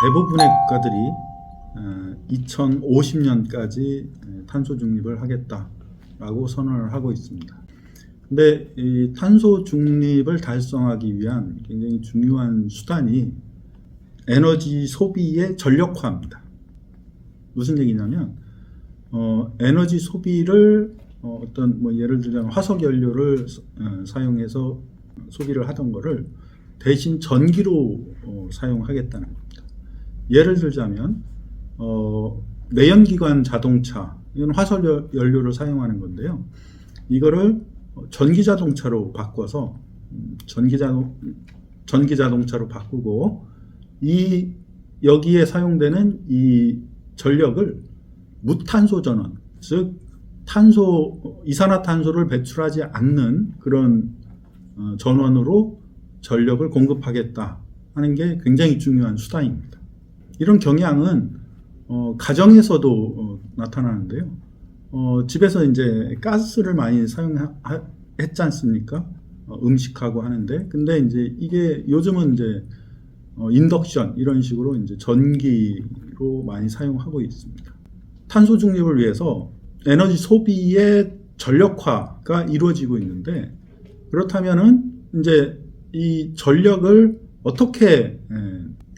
대부분의 국가들이 2050년까지 탄소 중립을 하겠다라고 선언을 하고 있습니다. 근데 이 탄소 중립을 달성하기 위한 굉장히 중요한 수단이 에너지 소비의 전력화입니다. 무슨 얘기냐면 에너지 소비를 어떤 예를 들자면 화석 연료를 사용해서 소비를 하던 거를 대신 전기로 사용하겠다는 겁니다. 예를 들자면 내연기관 자동차, 이건 화석 연료를 사용하는 건데요. 이거를 전기 자동차로 바꿔서 전기 자동차로 바꾸고 여기에 사용되는 이 전력을 무탄소 전원, 즉 이산화탄소를 배출하지 않는 그런 전원으로 전력을 공급하겠다 하는 게 굉장히 중요한 수단입니다. 이런 경향은 가정에서도 나타나는데요. 집에서 이제 가스를 많이 사용했지 않습니까? 음식하고 하는데, 근데 이제 이게 요즘은 이제 인덕션 이런 식으로 이제 전기로 많이 사용하고 있습니다. 탄소 중립을 위해서 에너지 소비의 전력화가 이루어지고 있는데, 그렇다면은 이제 이 전력을 어떻게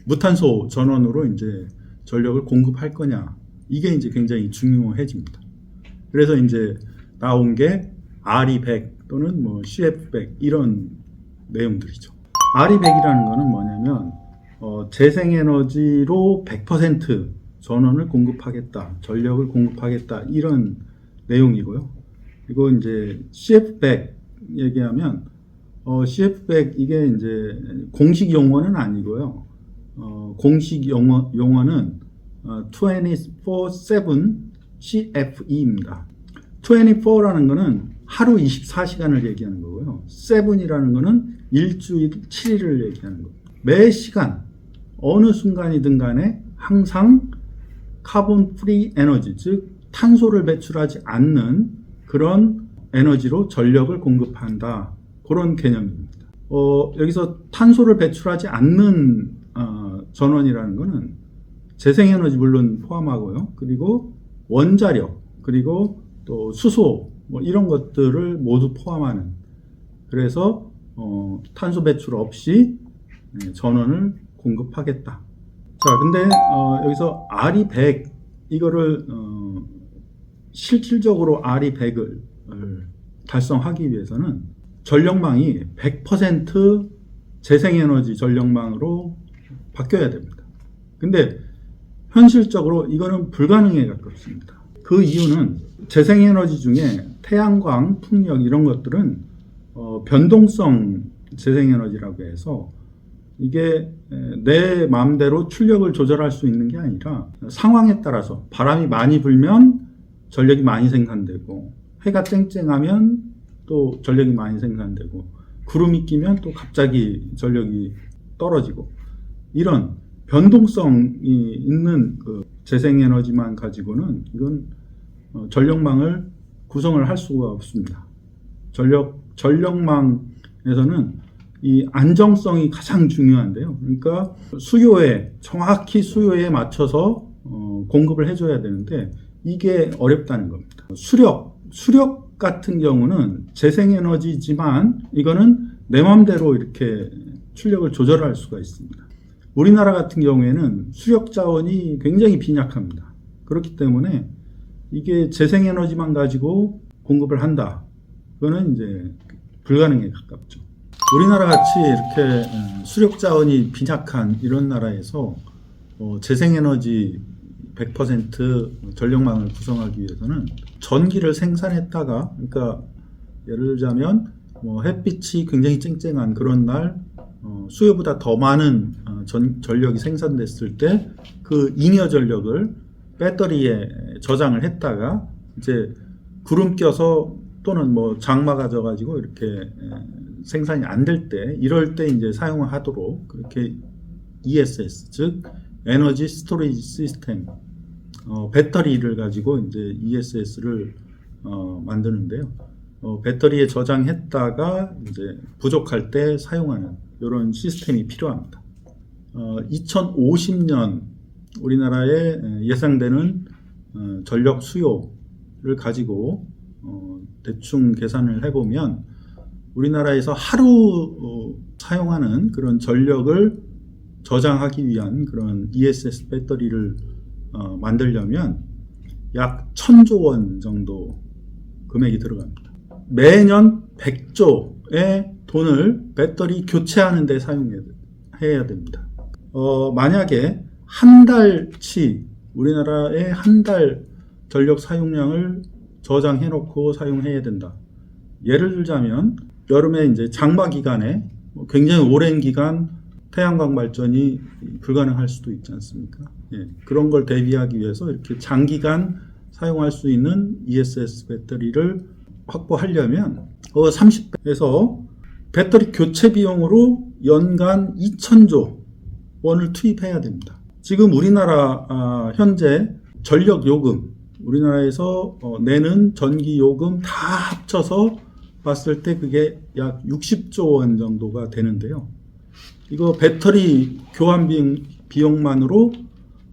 무탄소 전원으로 이제 전력을 공급할 거냐, 이게 이제 굉장히 중요해집니다. 그래서 이제 나온 게 RE100 또는 CF100 이런 내용들이죠. RE100이라는 거는 뭐냐면 재생에너지로 100% 전원을 공급하겠다, 전력을 공급하겠다, 이런 내용이고요. 그리고 이제 CF100 얘기하면 CF100 이게 이제 공식 용어는 아니고요. 공식 용어는 24/7 CFE입니다. 24라는 거는 하루 24시간을 얘기하는 거고요. 7이라는 거는 일주일 7일을 얘기하는 거예요. 매 시간 어느 순간이든 간에 항상 카본 프리 에너지, 즉 탄소를 배출하지 않는 그런 에너지로 전력을 공급한다, 그런 개념입니다. 여기서 탄소를 배출하지 않는 전원이라는 거는 재생에너지 물론 포함하고요. 그리고 원자력, 그리고 또 수소 이런 것들을 모두 포함하는, 그래서 탄소 배출 없이 전원을 공급하겠다. 자, 근데 여기서 RE100 이거를 실질적으로 RE100을 달성하기 위해서는 전력망이 100% 재생에너지 전력망으로 바뀌어야 됩니다. 근데 현실적으로 이거는 불가능에 가깝습니다. 그 이유는 재생에너지 중에 태양광, 풍력 이런 것들은 변동성 재생에너지라고 해서 이게 내 마음대로 출력을 조절할 수 있는 게 아니라 상황에 따라서 바람이 많이 불면 전력이 많이 생산되고, 해가 쨍쨍하면 또 전력이 많이 생산되고, 구름이 끼면 또 갑자기 전력이 떨어지고, 이런 변동성이 있는 그 재생에너지만 가지고는 이건 전력망을 구성을 할 수가 없습니다. 전력망에서는 이 안정성이 가장 중요한데요. 그러니까 정확히 수요에 맞춰서 공급을 해줘야 되는데, 이게 어렵다는 겁니다. 수력 같은 경우는 재생에너지지만 이거는 내 마음대로 이렇게 출력을 조절할 수가 있습니다. 우리나라 같은 경우에는 수력 자원이 굉장히 빈약합니다. 그렇기 때문에 이게 재생에너지만 가지고 공급을 한다, 그거는 이제 불가능에 가깝죠. 우리나라 같이 이렇게 수력 자원이 빈약한 이런 나라에서 재생에너지 100% 전력망을 구성하기 위해서는 전기를 생산했다가, 그러니까 예를 들자면 햇빛이 굉장히 쨍쨍한 그런 날 수요보다 더 많은 전력이 생산됐을 때 그 잉여 전력을 배터리에 저장을 했다가 이제 구름 껴서 또는 장마가 져가지고 이렇게 생산이 안 될 때, 이럴 때 이제 사용을 하도록 그렇게 ESS, 즉 에너지 스토리지 시스템, 배터리를 가지고 이제 ESS를 만드는데요. 배터리에 저장했다가 이제 부족할 때 사용하는 이런 시스템이 필요합니다. 2050년 우리나라의 예상되는 전력 수요를 가지고 대충 계산을 해보면 우리나라에서 하루 사용하는 그런 전력을 저장하기 위한 그런 ESS 배터리를 만들려면 약 1000조 원 정도 금액이 들어갑니다. 매년 100조의 돈을 배터리 교체하는 데 사용해야 됩니다. 만약에 한 달치 우리나라의 한 달 전력 사용량을 저장해 놓고 사용해야 된다. 예를 들자면 여름에 이제 장마 기간에 굉장히 오랜 기간 태양광 발전이 불가능할 수도 있지 않습니까? 예, 그런 걸 대비하기 위해서 이렇게 장기간 사용할 수 있는 ESS 배터리를 확보하려면 30배에서 배터리 교체 비용으로 연간 2000조 원을 투입해야 됩니다. 지금 우리나라 현재 전력 요금, 우리나라에서 내는 전기 요금 다 합쳐서 봤을 때 그게 약 60조 원 정도가 되는데요. 이거 배터리 교환 비용만으로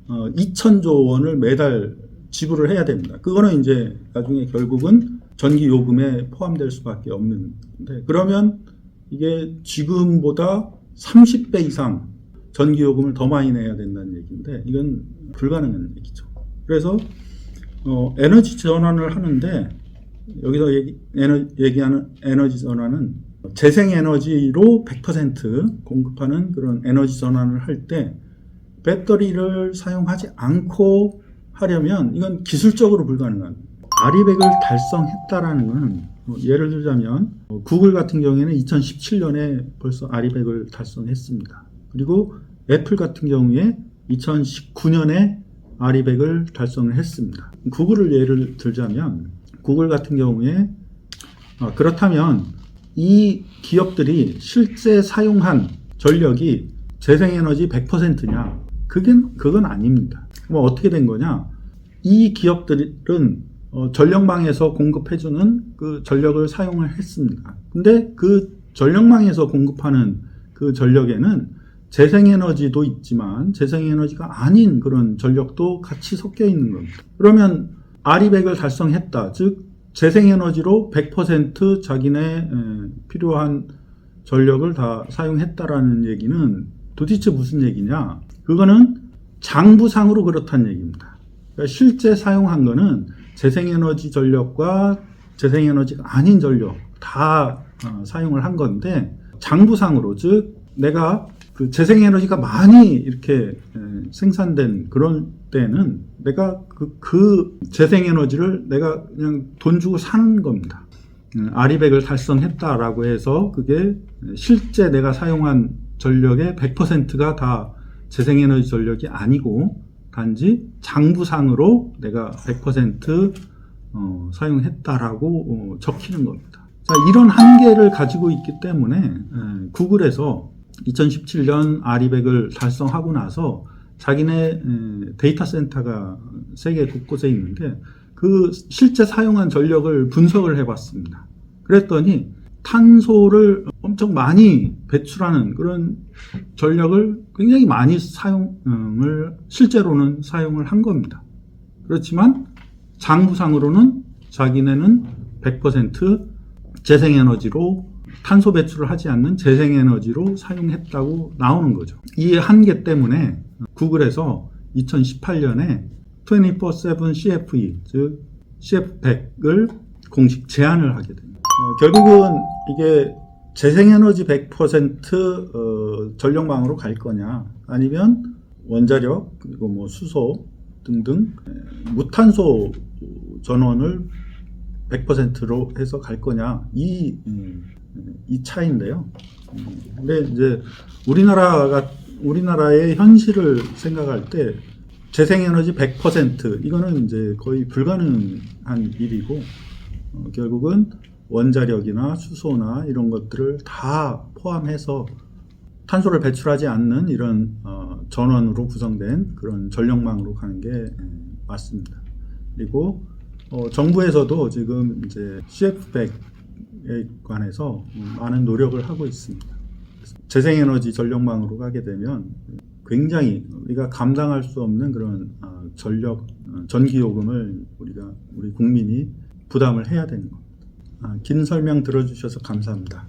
2000조 원을 매달 지불을 해야 됩니다. 그거는 이제 나중에 결국은 전기 요금에 포함될 수밖에 없는데, 그러면 이게 지금보다 30배 이상 전기 요금을 더 많이 내야 된다는 얘기인데 이건 불가능한 얘기죠. 그래서 에너지 전환을 하는데 여기서 얘기하는 에너지 전환은 재생에너지로 100% 공급하는 그런 에너지 전환을 할 때 배터리를 사용하지 않고 하려면 이건 기술적으로 불가능한. 아리백을 달성했다라는 것은 예를 들자면 구글 같은 경우에는 2017년에 벌써 아리백을 달성했습니다. 그리고 애플 같은 경우에 2019년에 아리백을 달성을 했습니다. 구글을 예를 들자면 구글 같은 경우에 그렇다면 이 기업들이 실제 사용한 전력이 재생에너지 100%냐? 그건 아닙니다. 그럼 어떻게 된 거냐? 이 기업들은 전력망에서 공급해주는 그 전력을 사용을 했습니다. 근데 그 전력망에서 공급하는 그 전력에는 재생에너지도 있지만 재생에너지가 아닌 그런 전력도 같이 섞여 있는 겁니다. 그러면 아리백을 달성했다. 즉 재생에너지로 100% 자기네 필요한 전력을 다 사용했다라는 얘기는 도대체 무슨 얘기냐? 그거는 장부상으로 그렇다는 얘기입니다. 그러니까 실제 사용한 거는 재생에너지 전력과 재생에너지가 아닌 전력 다 사용을 한 건데, 장부상으로, 즉 내가 그 재생에너지가 많이 이렇게 생산된 그런 때는 내가 그 재생에너지를 내가 그냥 돈 주고 사는 겁니다. 아리백을 달성했다라고 해서 그게 실제 내가 사용한 전력의 100%가 다 재생에너지 전력이 아니고 단지 장부상으로 내가 100% 사용했다라고 적히는 겁니다. 자, 이런 한계를 가지고 있기 때문에 구글에서 2017년 아리백을 달성하고 나서 자기네 데이터 센터가 세계 곳곳에 있는데 그 실제 사용한 전력을 분석을 해봤습니다. 그랬더니 탄소를 엄청 많이 배출하는 그런 전력을 굉장히 많이 실제로는 사용을 한 겁니다. 그렇지만 장부상으로는 자기네는 100% 재생에너지로 탄소 배출을 하지 않는 재생에너지로 사용했다고 나오는 거죠. 이 한계 때문에 구글에서 2018년에 24/7 CFE, 즉 CF100을 공식 제한을 하게 됩니다. 결국은 이게 재생에너지 100% 전력망으로 갈 거냐, 아니면 원자력 그리고 뭐 수소 등등 무탄소 전원을 100%로 해서 갈 거냐, 이 차이인데요. 근데 이제 우리나라의 현실을 생각할 때 재생에너지 100% 이거는 이제 거의 불가능한 일이고, 결국은 원자력이나 수소나 이런 것들을 다 포함해서 탄소를 배출하지 않는 이런 전원으로 구성된 그런 전력망으로 가는 게 맞습니다. 그리고 정부에서도 지금 이제 CF100에 관해서 많은 노력을 하고 있습니다. 재생에너지 전력망으로 가게 되면 굉장히 우리가 감당할 수 없는 그런 전기요금을 우리 국민이 부담을 해야 되는 겁니다. 긴 설명 들어주셔서 감사합니다.